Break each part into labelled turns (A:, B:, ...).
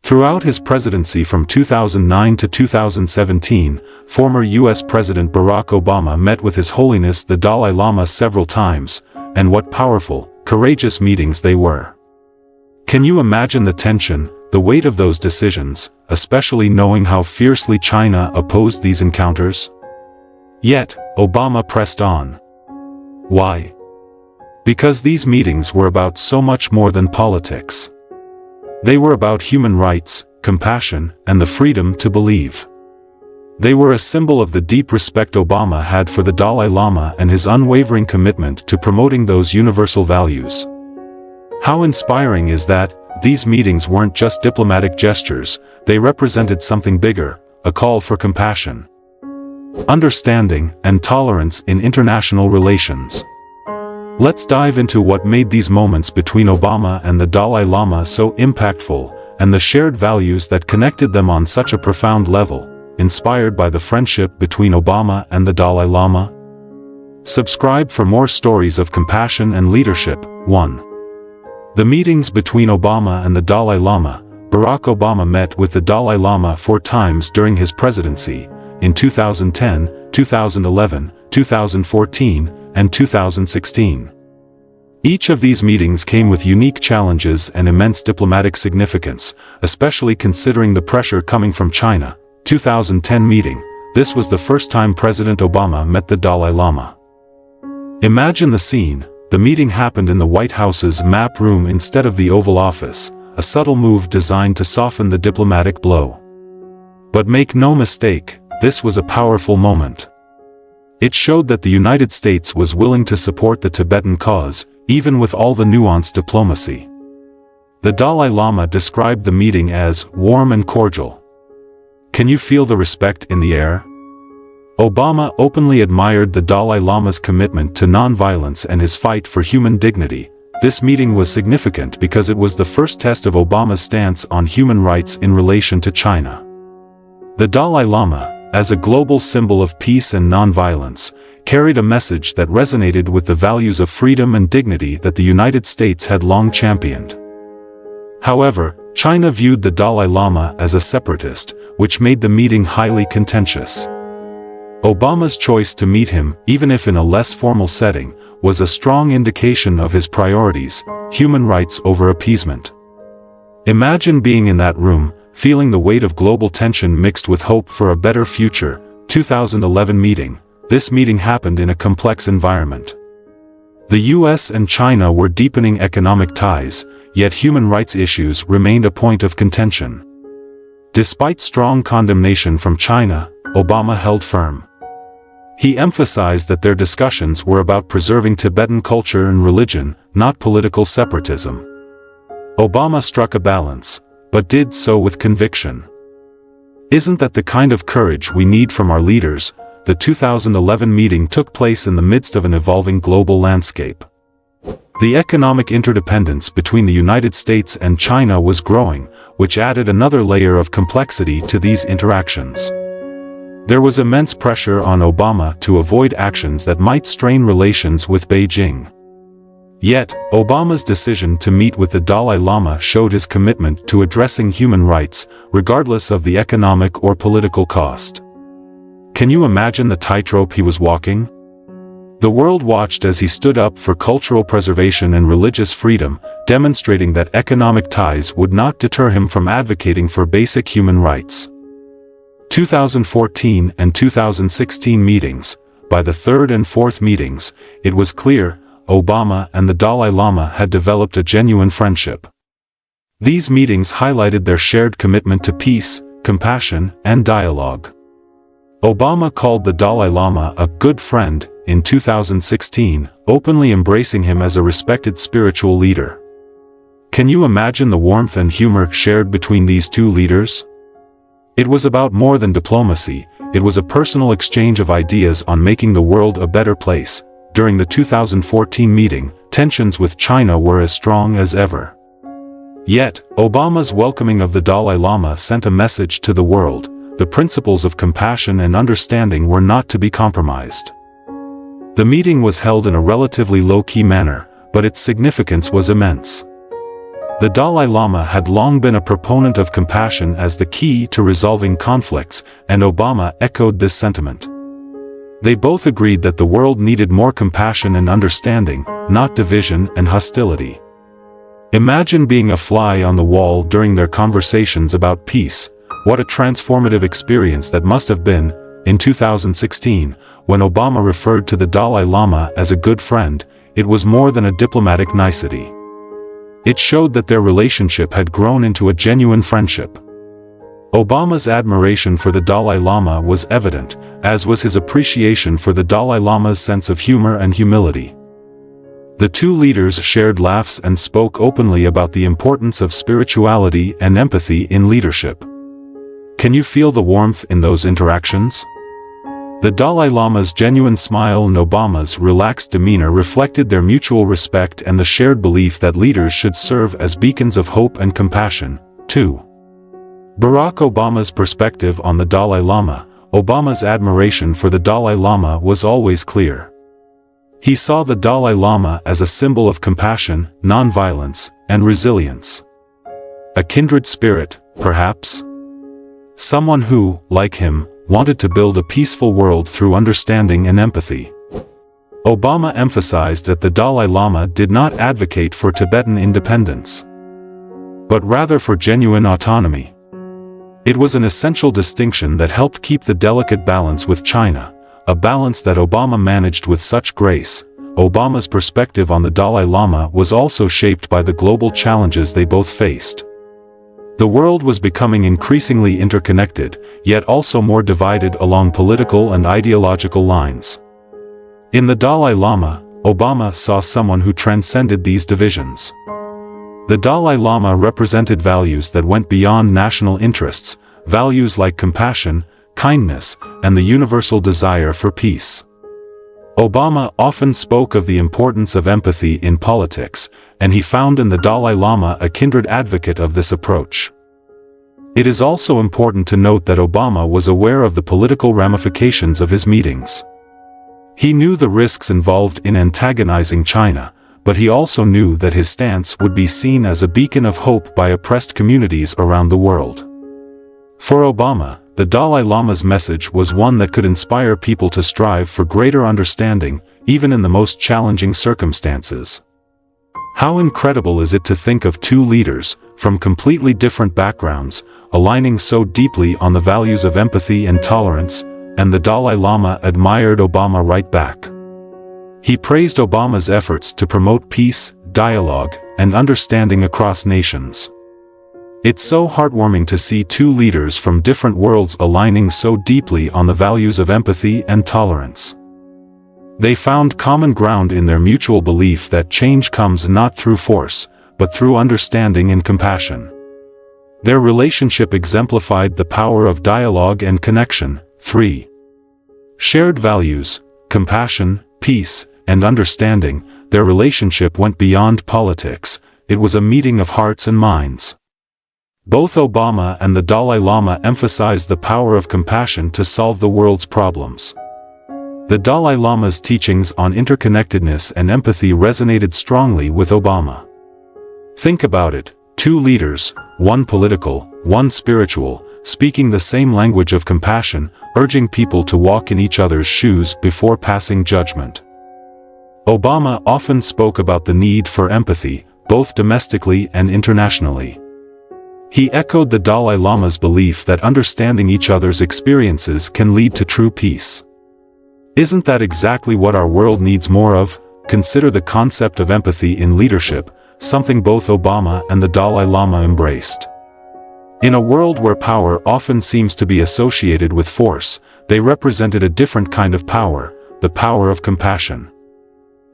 A: Throughout his presidency from 2009 to 2017, former U.S. President Barack Obama met with His Holiness the Dalai Lama several times, and what powerful, courageous meetings they were. Can you imagine the tension, the weight of those decisions, especially knowing how fiercely China opposed these encounters? Yet, Obama pressed on. Why? Because these meetings were about so much more than politics. They were about human rights, compassion, and the freedom to believe. They were a symbol of the deep respect Obama had for the Dalai Lama and his unwavering commitment to promoting those universal values. How inspiring is that, these meetings weren't just diplomatic gestures, they represented something bigger, a call for compassion, understanding, and tolerance in international relations. Let's dive into what made these moments between Obama and the Dalai Lama so impactful, and the shared values that connected them on such a profound level, inspired by the friendship between Obama and the Dalai Lama. Subscribe for more stories of compassion and leadership. 1. The meetings between Obama and the Dalai Lama. Barack Obama met with the Dalai Lama 4 times during his presidency, in 2010, 2011, 2014, and 2016. Each of these meetings came with unique challenges and immense diplomatic significance, especially considering the pressure coming from China. 2010 meeting. This was the first time President Obama met the Dalai Lama. Imagine the scene. The meeting happened in the White House's map room instead of the Oval Office, a subtle move designed to soften the diplomatic blow. But make no mistake, this was a powerful moment. It showed that the United States was willing to support the Tibetan cause, even with all the nuanced diplomacy. The Dalai Lama described the meeting as warm and cordial. Can you feel the respect in the air? Obama openly admired the Dalai Lama's commitment to nonviolence and his fight for human dignity. This meeting was significant because it was the first test of Obama's stance on human rights in relation to China. The Dalai Lama, as a global symbol of peace and nonviolence, carried a message that resonated with the values of freedom and dignity that the United States had long championed. However, China viewed the Dalai Lama as a separatist, which made the meeting highly contentious. Obama's choice to meet him, even if in a less formal setting, was a strong indication of his priorities: human rights over appeasement. Imagine being in that room, feeling the weight of global tension mixed with hope for a better future. 2011 meeting. This meeting happened in a complex environment. The US and China were deepening economic ties, yet human rights issues remained a point of contention. Despite strong condemnation from China, Obama held firm. He emphasized that their discussions were about preserving Tibetan culture and religion, not political separatism. Obama struck a balance, but did so with conviction. Isn't that the kind of courage we need from our leaders? The 2011 meeting took place in the midst of an evolving global landscape. The economic interdependence between the United States and China was growing, which added another layer of complexity to these interactions. There was immense pressure on Obama to avoid actions that might strain relations with Beijing. Yet, Obama's decision to meet with the Dalai Lama showed his commitment to addressing human rights, regardless of the economic or political cost. Can you imagine the tightrope he was walking? The world watched as he stood up for cultural preservation and religious freedom, demonstrating that economic ties would not deter him from advocating for basic human rights. 2014 and 2016 meetings. By the third and fourth meetings, it was clear Obama and the Dalai Lama had developed a genuine friendship. These meetings highlighted their shared commitment to peace, compassion, and dialogue. Obama called the Dalai Lama a good friend in 2016, openly embracing him as a respected spiritual leader. Can you imagine the warmth and humor shared between these two leaders? It was about more than diplomacy, it was a personal exchange of ideas on making the world a better place. During the 2014 meeting, tensions with China were as strong as ever. Yet, Obama's welcoming of the Dalai Lama sent a message to the world: the principles of compassion and understanding were not to be compromised. The meeting was held in a relatively low-key manner, but its significance was immense. The Dalai Lama had long been a proponent of compassion as the key to resolving conflicts, and Obama echoed this sentiment. They both agreed that the world needed more compassion and understanding, not division and hostility. Imagine being a fly on the wall during their conversations about peace. What a transformative experience that must have been. In 2016, when Obama referred to the Dalai Lama as a good friend, it was more than a diplomatic nicety. It showed that their relationship had grown into a genuine friendship. Obama's admiration for the Dalai Lama was evident, as was his appreciation for the Dalai Lama's sense of humor and humility. The two leaders shared laughs and spoke openly about the importance of spirituality and empathy in leadership. Can you feel the warmth in those interactions? The Dalai Lama's genuine smile and Obama's relaxed demeanor reflected their mutual respect and the shared belief that leaders should serve as beacons of hope and compassion. 2. Barack Obama's perspective on the Dalai Lama. Obama's admiration for the Dalai Lama was always clear. He saw the Dalai Lama as a symbol of compassion, nonviolence, and resilience. A kindred spirit, perhaps? Someone who, like him, wanted to build a peaceful world through understanding and empathy. Obama emphasized that the Dalai Lama did not advocate for Tibetan independence, but rather for genuine autonomy. It was an essential distinction that helped keep the delicate balance with China, a balance that Obama managed with such grace. Obama's perspective on the Dalai Lama was also shaped by the global challenges they both faced. The world was becoming increasingly interconnected, yet also more divided along political and ideological lines. In the Dalai Lama, Obama saw someone who transcended these divisions. The Dalai Lama represented values that went beyond national interests, values like compassion, kindness, and the universal desire for peace. Obama often spoke of the importance of empathy in politics, and he found in the Dalai Lama a kindred advocate of this approach. It is also important to note that Obama was aware of the political ramifications of his meetings. He knew the risks involved in antagonizing China, but he also knew that his stance would be seen as a beacon of hope by oppressed communities around the world. For Obama, the Dalai Lama's message was one that could inspire people to strive for greater understanding, even in the most challenging circumstances. How incredible is it to think of two leaders, from completely different backgrounds, aligning so deeply on the values of empathy and tolerance, and the Dalai Lama admired Obama right back. He praised Obama's efforts to promote peace, dialogue, and understanding across nations. It's so heartwarming to see two leaders from different worlds aligning so deeply on the values of empathy and tolerance. They found common ground in their mutual belief that change comes not through force, but through understanding and compassion. Their relationship exemplified the power of dialogue and connection. 3. Shared values, compassion, peace, and understanding. Their relationship went beyond politics. It was a meeting of hearts and minds. Both Obama and the Dalai Lama emphasized the power of compassion to solve the world's problems. The Dalai Lama's teachings on interconnectedness and empathy resonated strongly with Obama. Think about it, two leaders, one political, one spiritual, speaking the same language of compassion, urging people to walk in each other's shoes before passing judgment. Obama often spoke about the need for empathy, both domestically and internationally. He echoed the Dalai Lama's belief that understanding each other's experiences can lead to true peace. Isn't that exactly what our world needs more of? Consider the concept of empathy in leadership, something both Obama and the Dalai Lama embraced. In a world where power often seems to be associated with force, they represented a different kind of power, the power of compassion.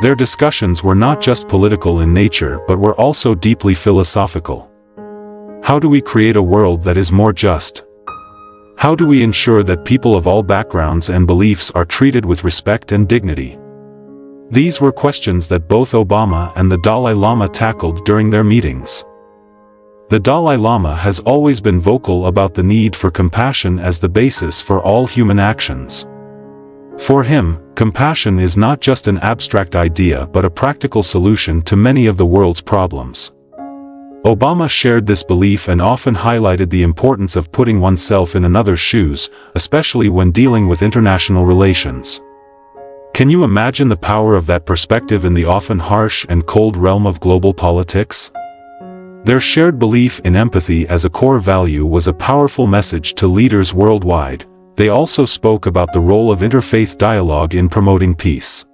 A: Their discussions were not just political in nature but were also deeply philosophical. How do we create a world that is more just? How do we ensure that people of all backgrounds and beliefs are treated with respect and dignity? These were questions that both Obama and the Dalai Lama tackled during their meetings. The Dalai Lama has always been vocal about the need for compassion as the basis for all human actions. For him, compassion is not just an abstract idea but a practical solution to many of the world's problems. Obama shared this belief and often highlighted the importance of putting oneself in another's shoes, especially when dealing with international relations. Can you imagine the power of that perspective in the often harsh and cold realm of global politics? Their shared belief in empathy as a core value was a powerful message to leaders worldwide. They also spoke about the role of interfaith dialogue in promoting peace.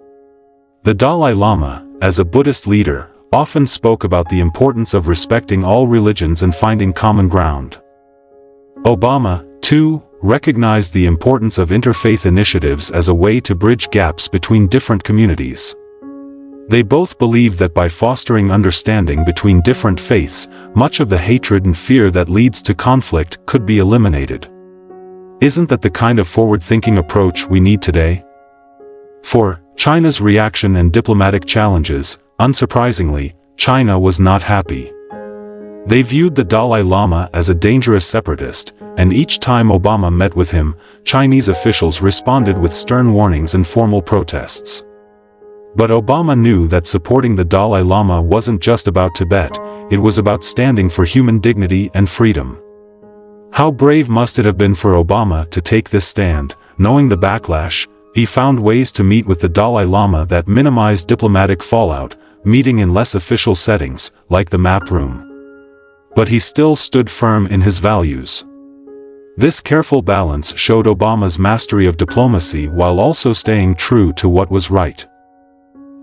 A: The Dalai Lama, as a Buddhist leader, often spoke about the importance of respecting all religions and finding common ground. Obama, too, recognized the importance of interfaith initiatives as a way to bridge gaps between different communities. They both believed that by fostering understanding between different faiths, much of the hatred and fear that leads to conflict could be eliminated. Isn't that the kind of forward-thinking approach we need today? For China's reaction and diplomatic challenges, unsurprisingly, China was not happy. They viewed the Dalai Lama as a dangerous separatist, and each time Obama met with him, Chinese officials responded with stern warnings and formal protests. But Obama knew that supporting the Dalai Lama wasn't just about Tibet, it was about standing for human dignity and freedom. How brave must it have been for Obama to take this stand? Knowing the backlash, he found ways to meet with the Dalai Lama that minimized diplomatic fallout, meeting in less official settings, like the map room. But he still stood firm in his values. This careful balance showed Obama's mastery of diplomacy while also staying true to what was right.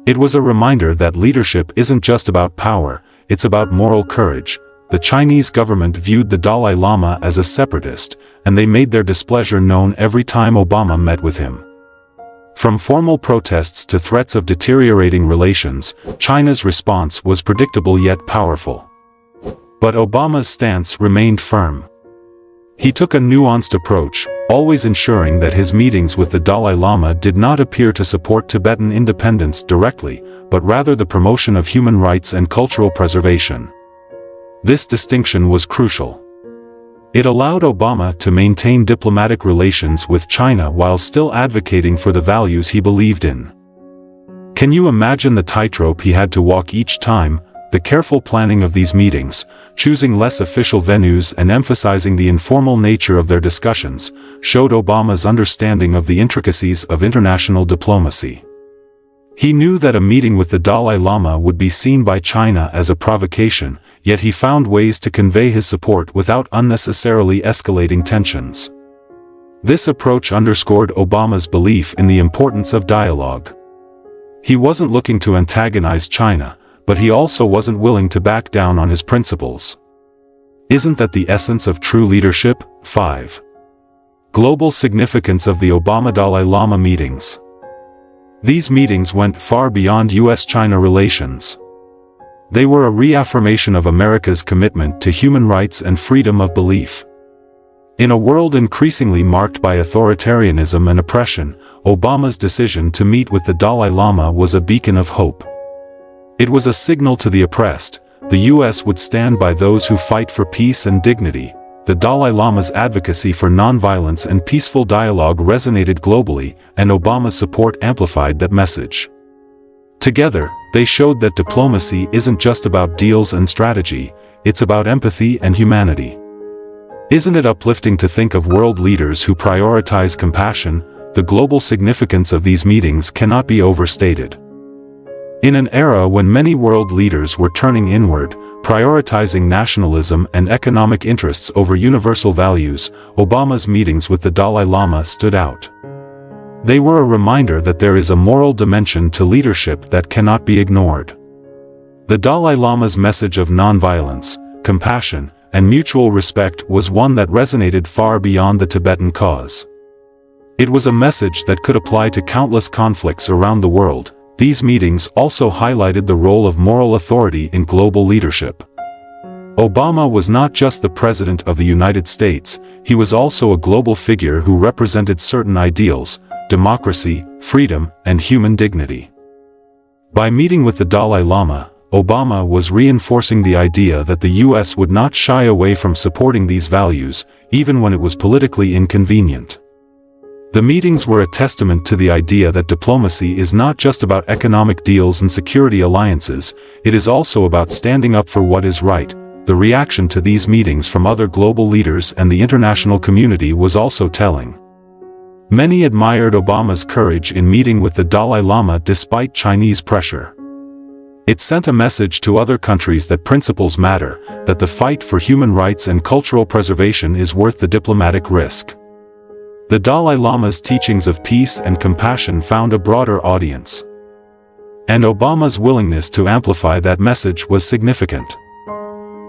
A: It was a reminder that leadership isn't just about power, it's about moral courage. The Chinese government viewed the Dalai Lama as a separatist, and they made their displeasure known every time Obama met with him. From formal protests to threats of deteriorating relations, China's response was predictable yet powerful. But Obama's stance remained firm. He took a nuanced approach, always ensuring that his meetings with the Dalai Lama did not appear to support Tibetan independence directly, but rather the promotion of human rights and cultural preservation. This distinction was crucial. It allowed Obama to maintain diplomatic relations with China while still advocating for the values he believed in. Can you imagine the tightrope he had to walk each time? The careful planning of these meetings, choosing less official venues and emphasizing the informal nature of their discussions, showed Obama's understanding of the intricacies of international diplomacy. He knew that a meeting with the Dalai Lama would be seen by China as a provocation, yet he found ways to convey his support without unnecessarily escalating tensions. This approach underscored Obama's belief in the importance of dialogue. He wasn't looking to antagonize China, but he also wasn't willing to back down on his principles. Isn't that the essence of true leadership? 5. Global significance of the Obama-Dalai Lama meetings. These meetings went far beyond US-China relations. They were a reaffirmation of America's commitment to human rights and freedom of belief. In a world increasingly marked by authoritarianism and oppression, Obama's decision to meet with the Dalai Lama was a beacon of hope. It was a signal to the oppressed: the US would stand by those who fight for peace and dignity. The Dalai Lama's advocacy for nonviolence and peaceful dialogue resonated globally, and Obama's support amplified that message. Together, they showed that diplomacy isn't just about deals and strategy, it's about empathy and humanity. Isn't it uplifting to think of world leaders who prioritize compassion? The global significance of these meetings cannot be overstated. In an era when many world leaders were turning inward, prioritizing nationalism and economic interests over universal values, Obama's meetings with the Dalai Lama stood out. They were a reminder that there is a moral dimension to leadership that cannot be ignored. The Dalai Lama's message of nonviolence, compassion, and mutual respect was one that resonated far beyond the Tibetan cause. It was a message that could apply to countless conflicts around the world. These meetings also highlighted the role of moral authority in global leadership. Obama was not just the President of the United States, he was also a global figure who represented certain ideals: democracy, freedom, and human dignity. By meeting with the Dalai Lama, Obama was reinforcing the idea that the US would not shy away from supporting these values, even when it was politically inconvenient. The meetings were a testament to the idea that diplomacy is not just about economic deals and security alliances, it is also about standing up for what is right. the reaction to these meetings from other global leaders and the international community was also telling. Many admired Obama's courage in meeting with the Dalai Lama despite Chinese pressure. It sent a message to other countries that principles matter, that the fight for human rights and cultural preservation is worth the diplomatic risk. The Dalai Lama's teachings of peace and compassion found a broader audience. And Obama's willingness to amplify that message was significant.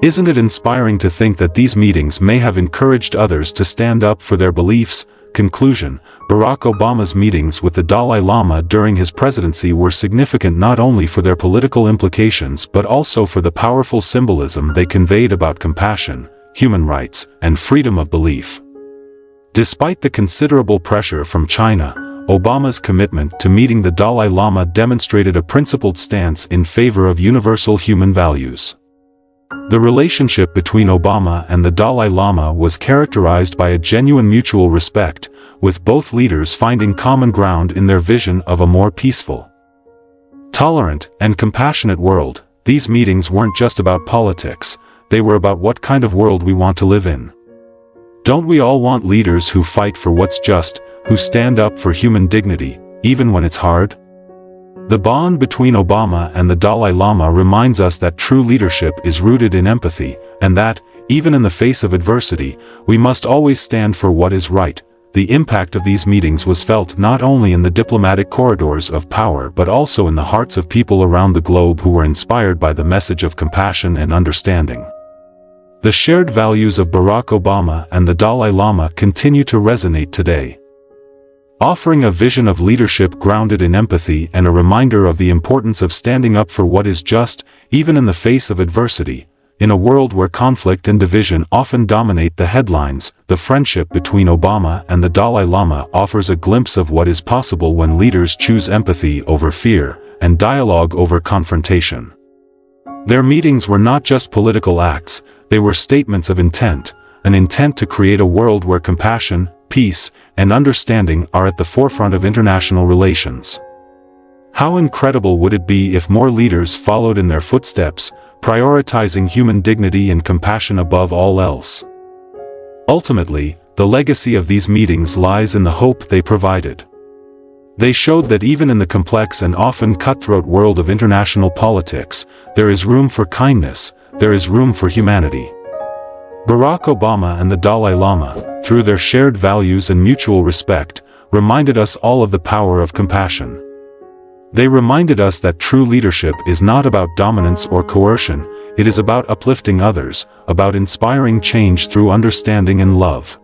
A: Isn't it inspiring to think that these meetings may have encouraged others to stand up for their beliefs? Conclusion: Barack Obama's meetings with the Dalai Lama during his presidency were significant not only for their political implications but also for the powerful symbolism they conveyed about compassion, human rights, and freedom of belief. Despite the considerable pressure from China, Obama's commitment to meeting the Dalai Lama demonstrated a principled stance in favor of universal human values. The relationship between Obama and the Dalai Lama was characterized by a genuine mutual respect, with both leaders finding common ground in their vision of a more peaceful, tolerant, and compassionate world. These meetings weren't just about politics, they were about what kind of world we want to live in. Don't we all want leaders who fight for what's just, who stand up for human dignity, even when it's hard? The bond between Obama and the Dalai Lama reminds us that true leadership is rooted in empathy, and that, even in the face of adversity, we must always stand for what is right. The impact of these meetings was felt not only in the diplomatic corridors of power but also in the hearts of people around the globe who were inspired by the message of compassion and understanding. The shared values of Barack Obama and the Dalai Lama continue to resonate today, offering a vision of leadership grounded in empathy and a reminder of the importance of standing up for what is just, even in the face of adversity. In a world where conflict and division often dominate the headlines, the friendship between Obama and the Dalai Lama offers a glimpse of what is possible when leaders choose empathy over fear and dialogue over confrontation. Their meetings were not just political acts, they were statements of intent, an intent to create a world where compassion, peace, and understanding are at the forefront of international relations. How incredible would it be if more leaders followed in their footsteps, prioritizing human dignity and compassion above all else? Ultimately, the legacy of these meetings lies in the hope they provided. They showed that even in the complex and often cutthroat world of international politics, there is room for kindness, there is room for humanity. Barack Obama and the Dalai Lama, through their shared values and mutual respect, reminded us all of the power of compassion. They reminded us that true leadership is not about dominance or coercion, it is about uplifting others, about inspiring change through understanding and love.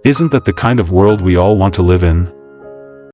A: Isn't that the kind of world we all want to live in?